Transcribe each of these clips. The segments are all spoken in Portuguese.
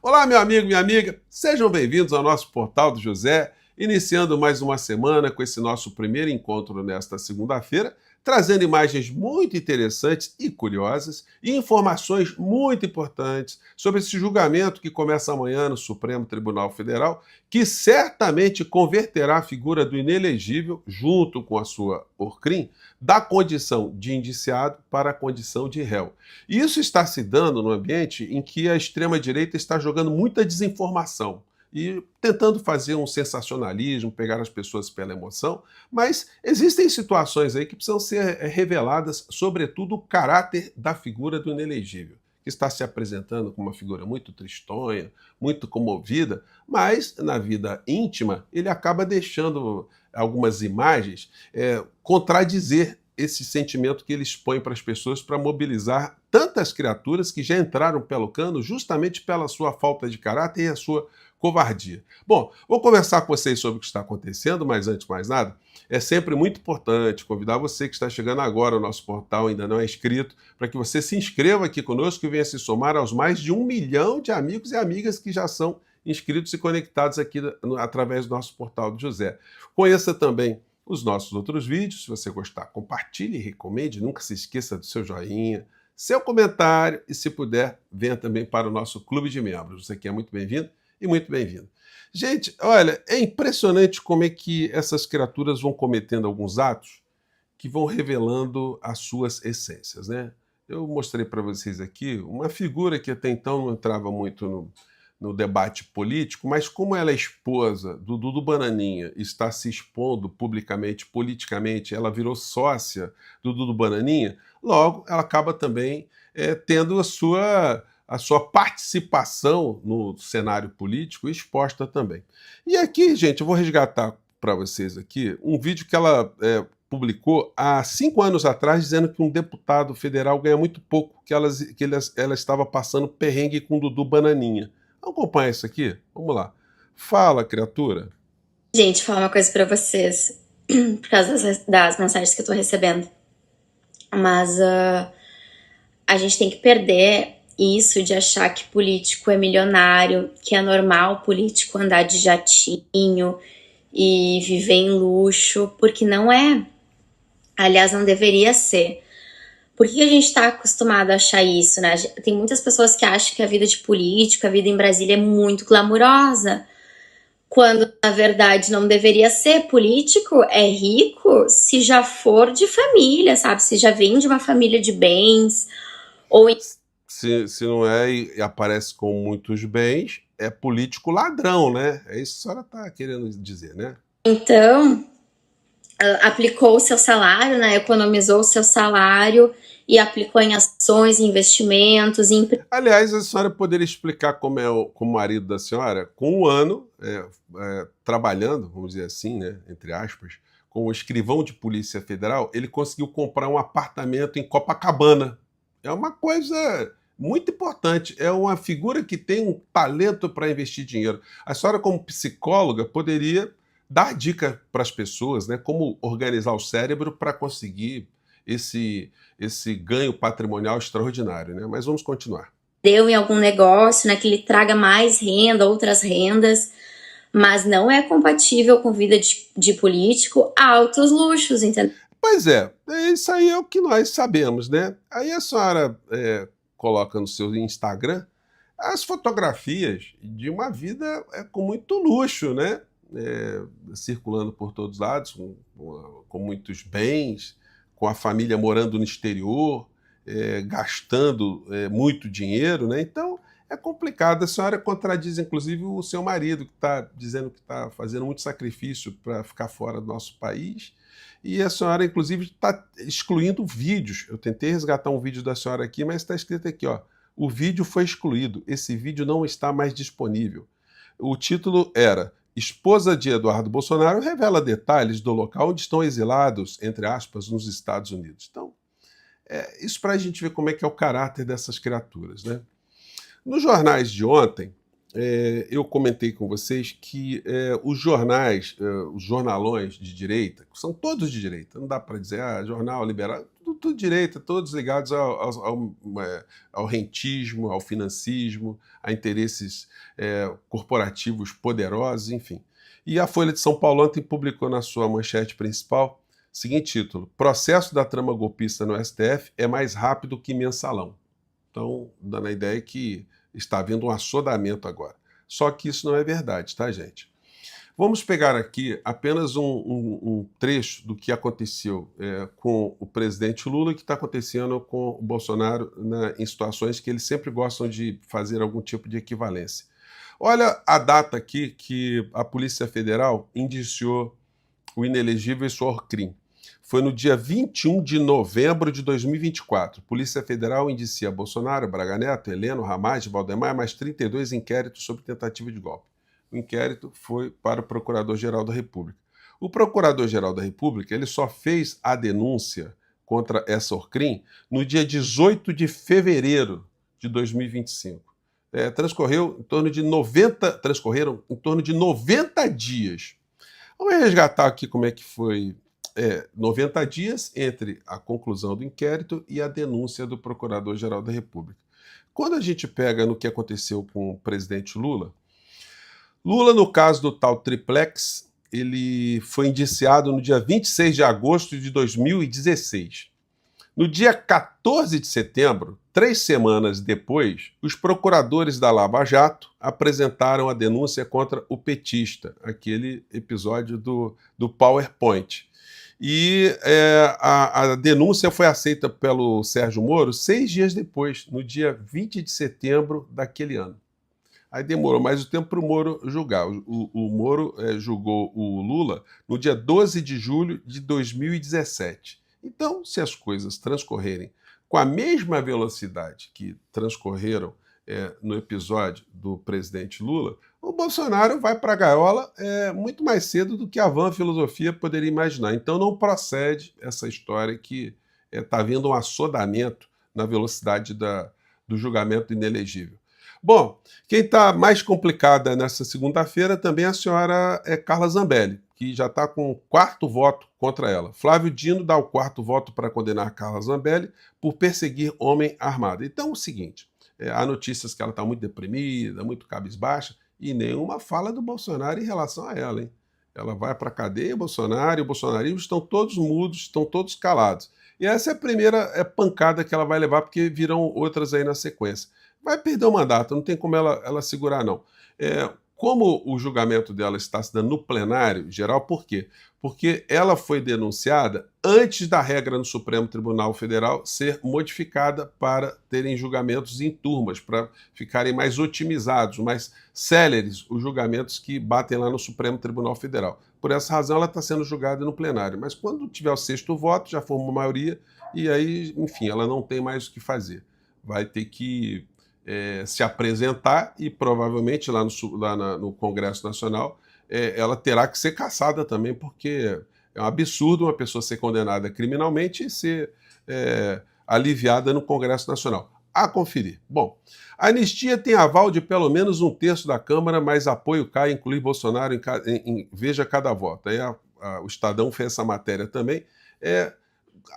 Olá, meu amigo, minha amiga, sejam bem-vindos ao nosso Portal do José, iniciando mais uma semana com esse nosso primeiro encontro nesta segunda-feira, trazendo imagens muito interessantes e curiosas e informações muito importantes sobre esse julgamento que começa amanhã no Supremo Tribunal Federal, que certamente converterá a figura do inelegível, junto com a sua ORCRIM, da condição de indiciado para a condição de réu. E isso está se dando no ambiente em que a extrema-direita está jogando muita desinformação e tentando fazer um sensacionalismo, pegar as pessoas pela emoção, mas existem situações aí que precisam ser reveladas, sobretudo o caráter da figura do inelegível, que está se apresentando como uma figura muito tristonha, muito comovida, mas na vida íntima ele acaba deixando algumas imagens contradizer esse sentimento que ele expõe para as pessoas para mobilizar tantas criaturas que já entraram pelo cano justamente pela sua falta de caráter e a sua covardia. Bom, vou conversar com vocês sobre o que está acontecendo, mas antes de mais nada, é sempre muito importante convidar você que está chegando agora ao nosso portal, ainda não é inscrito, para que você se inscreva aqui conosco e venha se somar aos mais de 1 milhão de amigos e amigas que já são inscritos e conectados aqui através do nosso Portal do José. Conheça também os nossos outros vídeos. Se você gostar, compartilhe e recomende. Nunca se esqueça do seu joinha, seu comentário e, se puder, venha também para o nosso clube de membros. Você aqui é muito bem-vindo e muito bem-vindo. Gente, olha, é impressionante como é que essas criaturas vão cometendo alguns atos que vão revelando as suas essências, né? Eu mostrei para vocês aqui uma figura que até então não entrava muito no debate político, mas como ela é esposa do Dudu Bananinha e está se expondo publicamente, politicamente, ela virou sócia do Dudu Bananinha, logo ela acaba também tendo a sua participação no cenário político exposta também. E aqui, gente, eu vou resgatar para vocês aqui um vídeo que ela publicou há 5 anos atrás, dizendo que um deputado federal ganha muito pouco, que ela estava passando perrengue com o Dudu Bananinha. Vamos acompanhar isso aqui? Vamos lá. Fala, criatura. Gente, falar uma coisa pra vocês, por causa das mensagens que eu tô recebendo. Mas a gente tem que perder isso de achar que político é milionário, que é normal político andar de jatinho e viver em luxo, porque não é. Aliás, não deveria ser. Por que a gente tá acostumado a achar isso, né? Tem muitas pessoas que acham que a vida de político, a vida em Brasília é muito glamurosa, quando na verdade não deveria ser. Político é rico se já for de família, sabe? Se já vem de uma família de bens, ou Se não é e aparece com muitos bens, é político ladrão, né? É isso que a senhora está querendo dizer, né? então aplicou o seu salário, né? Economizou o seu salário e aplicou em ações, em investimentos, em... Aliás, a senhora poderia explicar como é como o marido da senhora, com 1 ano trabalhando, vamos dizer assim, né, entre aspas, como escrivão de Polícia Federal, ele conseguiu comprar um apartamento em Copacabana. É uma coisa muito importante. É uma figura que tem um talento para investir dinheiro. A senhora, como psicóloga, poderia dar dica para as pessoas, né, como organizar o cérebro para conseguir esse ganho patrimonial extraordinário, né? Mas vamos continuar. Deu em algum negócio, né? Que lhe traga mais renda, outras rendas, mas não é compatível com vida de político, altos luxos, entendeu? Pois isso aí é o que nós sabemos, né? Aí a senhora coloca no seu Instagram as fotografias de uma vida com muito luxo, né? Circulando por todos os lados, com muitos bens, com a família morando no exterior, gastando muito dinheiro, né? Então é complicado. A senhora contradiz, inclusive, o seu marido, que está dizendo que está fazendo muito sacrifício para ficar fora do nosso país. E a senhora, inclusive, está excluindo vídeos. Eu tentei resgatar um vídeo da senhora aqui, mas está escrito aqui, ó. O vídeo foi excluído. Esse vídeo não está mais disponível. O título era: Esposa de Eduardo Bolsonaro revela detalhes do local onde estão exilados, entre aspas, nos Estados Unidos. Então, isso para a gente ver como é que é o caráter dessas criaturas, né? Nos jornais de ontem, eu comentei com vocês que os jornais, os jornalões de direita, que são todos de direita, não dá para dizer, jornal liberal, tudo direita, todos ligados ao rentismo, ao financismo, a interesses corporativos poderosos, enfim. E a Folha de São Paulo ontem publicou na sua manchete principal o seguinte título: Processo da trama golpista no STF é mais rápido que mensalão. Então, dando a ideia que está havendo um assodamento agora. Só que isso não é verdade, tá, gente? Vamos pegar aqui apenas um trecho do que aconteceu com o presidente Lula e que está acontecendo com o Bolsonaro em situações que eles sempre gostam de fazer algum tipo de equivalência. Olha a data aqui que a Polícia Federal indiciou o inelegível Sorcrim. Foi no dia 21 de novembro de 2024. Polícia Federal indicia Bolsonaro, Braga Neto, Heleno, Ramagem, Valdemar, mais 32 inquéritos sobre tentativa de golpe. O inquérito foi para o Procurador-Geral da República. O Procurador-Geral da República ele só fez a denúncia contra essa Orcrim no dia 18 de fevereiro de 2025. Transcorreram em torno de 90 dias. Vamos resgatar aqui como é que foi 90 dias entre a conclusão do inquérito e a denúncia do Procurador-Geral da República. Quando a gente pega no que aconteceu com o presidente Lula, no caso do tal triplex, ele foi indiciado no dia 26 de agosto de 2016. No dia 14 de setembro, 3 semanas depois, os procuradores da Lava Jato apresentaram a denúncia contra o petista, aquele episódio do PowerPoint. E a denúncia foi aceita pelo Sérgio Moro 6 dias depois, no dia 20 de setembro daquele ano. Aí demorou mais o tempo para o Moro julgar. O Moro julgou o Lula no dia 12 de julho de 2017. Então, se as coisas transcorrerem com a mesma velocidade que transcorreram no episódio do presidente Lula, o Bolsonaro vai para a gaiola muito mais cedo do que a vã filosofia poderia imaginar. Então não procede essa história que está havendo um assodamento na velocidade do julgamento inelegível. Bom, quem está mais complicada nessa segunda-feira também é a senhora Carla Zambelli, que já está com o 4º voto contra ela. Flávio Dino dá o 4º voto para condenar Carla Zambelli por perseguir homem armado. Então é o seguinte, há notícias que ela está muito deprimida, muito cabisbaixa, e nenhuma fala do Bolsonaro em relação a ela, hein? Ela vai para a cadeia, Bolsonaro e o bolsonarismo estão todos mudos, estão todos calados. E essa é a primeira pancada que ela vai levar, porque virão outras aí na sequência. Vai perder o mandato, não tem como ela segurar, não. Como o julgamento dela está se dando no plenário geral, por quê? Porque ela foi denunciada antes da regra no Supremo Tribunal Federal ser modificada para terem julgamentos em turmas, para ficarem mais otimizados, mais céleres os julgamentos que batem lá no Supremo Tribunal Federal. Por essa razão, ela está sendo julgada no plenário. Mas quando tiver o 6º voto, já for uma maioria, e aí, enfim, ela não tem mais o que fazer. Vai ter que se apresentar e provavelmente lá no Congresso Nacional ela terá que ser cassada também, porque é um absurdo uma pessoa ser condenada criminalmente e ser aliviada no Congresso Nacional. A conferir. Bom, a anistia tem aval de pelo menos 1/3 da Câmara, mas apoio cai incluir Bolsonaro veja cada voto. Aí o Estadão fez essa matéria também,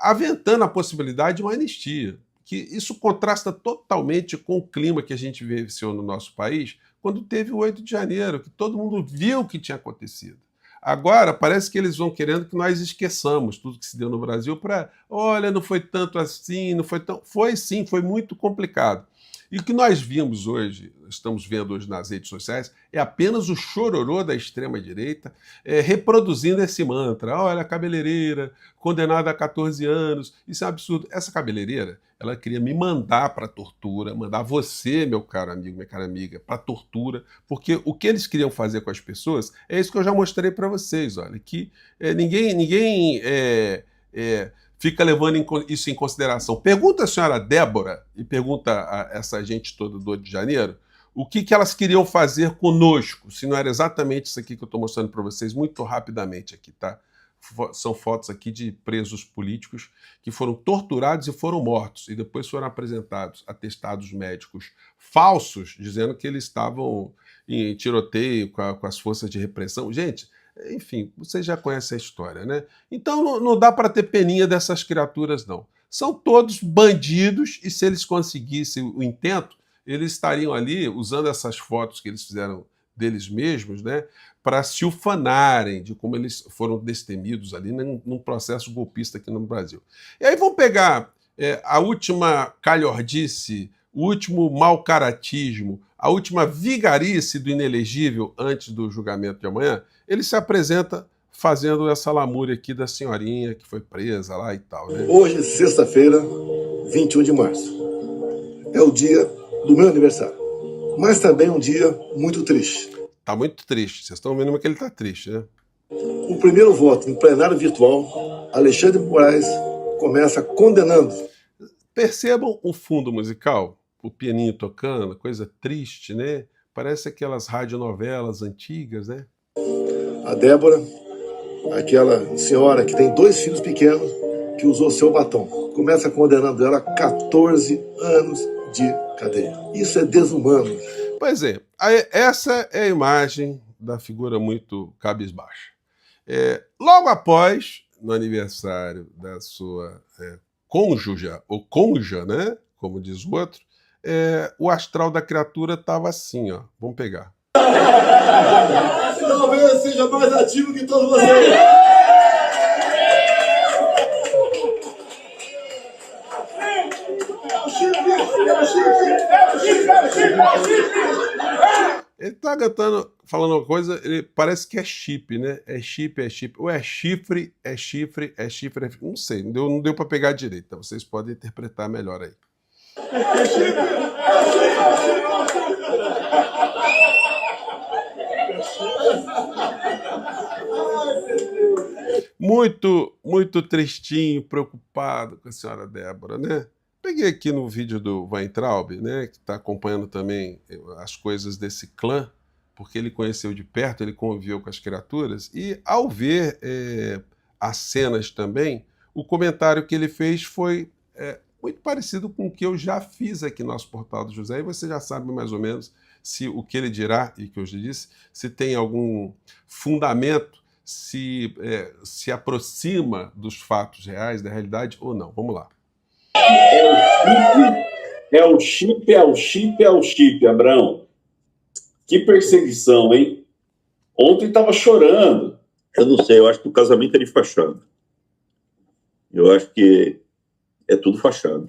aventando a possibilidade de uma anistia. Que isso contrasta totalmente com o clima que a gente vivenciou no nosso país quando teve o 8 de janeiro, que todo mundo viu o que tinha acontecido. Agora, parece que eles vão querendo que nós esqueçamos tudo que se deu no Brasil para, olha, não foi tanto assim, não foi tão... Foi sim, foi muito complicado. E o que nós vimos hoje, estamos vendo hoje nas redes sociais, é apenas o chororô da extrema-direita reproduzindo esse mantra. Olha, a cabeleireira, condenada a 14 anos, isso é um absurdo. Essa cabeleireira, ela queria me mandar para a tortura, mandar você, meu caro amigo, minha cara amiga, para a tortura, porque o que eles queriam fazer com as pessoas é isso que eu já mostrei para vocês, olha, que ninguém fica levando isso em consideração. Pergunta a senhora Débora e pergunta a essa gente toda do 8 de janeiro o que elas queriam fazer conosco, se não era exatamente isso aqui que eu estou mostrando para vocês muito rapidamente aqui, tá? São fotos aqui de presos políticos que foram torturados e foram mortos, e depois foram apresentados atestados médicos falsos, dizendo que eles estavam em tiroteio com as forças de repressão. Gente, enfim, vocês já conhecem a história, né? Então não dá para ter peninha dessas criaturas, não. são todos bandidos e se eles conseguissem o intento, eles estariam ali usando essas fotos que eles fizeram deles mesmos, né, para se ufanarem de como eles foram destemidos ali num processo golpista aqui no Brasil. E aí vão pegar a última calhordice, o último mau caratismo, a última vigarice do inelegível antes do julgamento de amanhã, ele se apresenta fazendo essa lamúria aqui da senhorinha que foi presa lá e tal, né? Hoje, sexta-feira, 21 de março. É o dia do meu aniversário. Mas também um dia muito triste. Tá muito triste. Vocês estão vendo que ele tá triste, né? O primeiro voto em plenário virtual, Alexandre de Moraes começa condenando. Percebam o fundo musical, o pianinho tocando, coisa triste, né? Parece aquelas radionovelas antigas, né? A Débora, aquela senhora que tem 2 filhos pequenos, que usou seu batom, começa condenando ela a 14 anos de cadeia. Isso é desumano. Pois é, essa é a imagem da figura muito cabisbaixa. Logo após, no aniversário da sua cônjuge, ou cônjuge, né? Como diz o outro, o astral da criatura estava assim, ó. Vamos pegar. Talvez seja mais ativo que todos vocês. Ele tá cantando, falando uma coisa, ele parece que é chip, né? É chip, é chip. Ou é chifre, é chifre, é chifre, é... Não sei, não deu para pegar direito. Então vocês podem interpretar melhor aí. Muito, muito tristinho, preocupado com a senhora Débora, né? Peguei aqui no vídeo do Weintraub, né, que está acompanhando também as coisas desse clã, porque ele conheceu de perto, ele conviveu com as criaturas, e ao ver as cenas também, o comentário que ele fez foi muito parecido com o que eu já fiz aqui no nosso Portal do José, e você já sabe mais ou menos se o que ele dirá, e que eu já disse, se tem algum fundamento, se aproxima dos fatos reais, da realidade ou não. Vamos lá. É o chip, Abrão. Que perseguição, hein? Ontem tava chorando. Eu não sei, eu acho que o casamento é de fachada. Eu acho que é tudo fachada.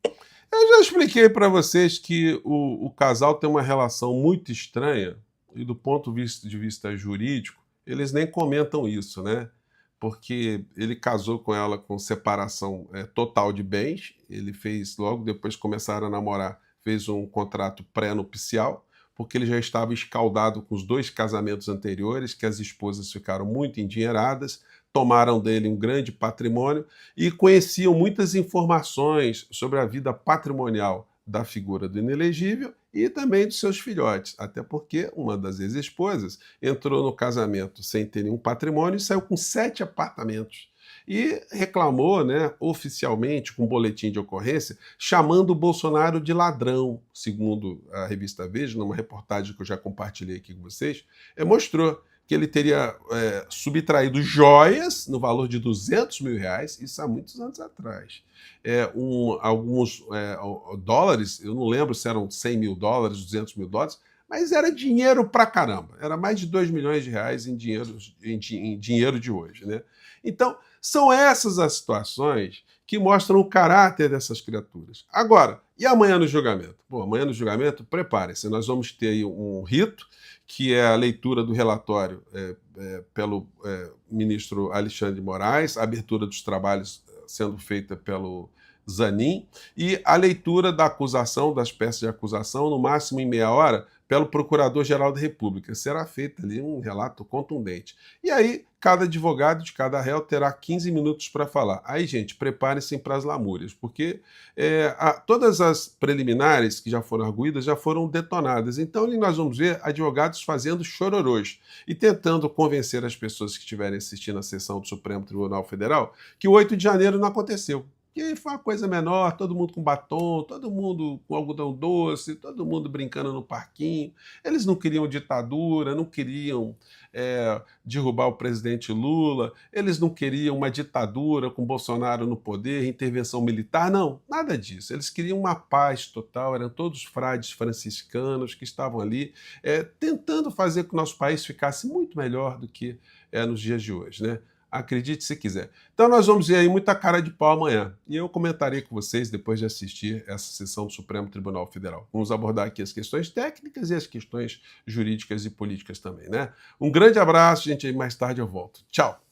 Eu já expliquei para vocês que o casal tem uma relação muito estranha, e do ponto de vista jurídico, eles nem comentam isso, né? Porque ele casou com ela com separação total de bens, ele fez, logo depois que começaram a namorar, fez um contrato pré-nupcial, porque ele já estava escaldado com os 2 casamentos anteriores, que as esposas ficaram muito endinheiradas, tomaram dele um grande patrimônio e conheciam muitas informações sobre a vida patrimonial da figura do inelegível e também dos seus filhotes, até porque uma das ex-esposas entrou no casamento sem ter nenhum patrimônio e saiu com 7 apartamentos. E reclamou, né, oficialmente, com um boletim de ocorrência, chamando o Bolsonaro de ladrão, segundo a revista Veja, numa reportagem que eu já compartilhei aqui com vocês, mostrou que ele teria subtraído joias no valor de R$200 mil, isso há muitos anos atrás. Alguns dólares, eu não lembro se eram $100 mil, $200 mil, mas era dinheiro pra caramba. Era mais de R$2 milhões em dinheiro de hoje, né? Então, são essas as situações que mostram o caráter dessas criaturas. Agora, e amanhã no julgamento? Bom, amanhã no julgamento, preparem-se, nós vamos ter aí um rito, que é a leitura do relatório pelo ministro Alexandre de Moraes, a abertura dos trabalhos sendo feita pelo Zanin, e a leitura da acusação, das peças de acusação, no máximo em meia hora, pelo Procurador-Geral da República. Será feito ali um relato contundente. E aí, cada advogado de cada réu terá 15 minutos para falar. Aí, gente, preparem-se para as lamúrias, porque todas as preliminares que já foram arguídas já foram detonadas. Então, ali nós vamos ver advogados fazendo chororôs e tentando convencer as pessoas que estiverem assistindo a sessão do Supremo Tribunal Federal que o 8 de janeiro não aconteceu. que foi uma coisa menor, todo mundo com batom, todo mundo com algodão doce, todo mundo brincando no parquinho. Eles não queriam ditadura, não queriam derrubar o presidente Lula, eles não queriam uma ditadura com Bolsonaro no poder, intervenção militar, não, nada disso. Eles queriam uma paz total, eram todos frades franciscanos que estavam ali tentando fazer com que o nosso país ficasse muito melhor do que é nos dias de hoje, né? Acredite se quiser. Então nós vamos ver aí muita cara de pau amanhã. E eu comentarei com vocês depois de assistir essa sessão do Supremo Tribunal Federal. Vamos abordar aqui as questões técnicas e as questões jurídicas e políticas também, né? Um grande abraço, gente, e mais tarde eu volto. Tchau!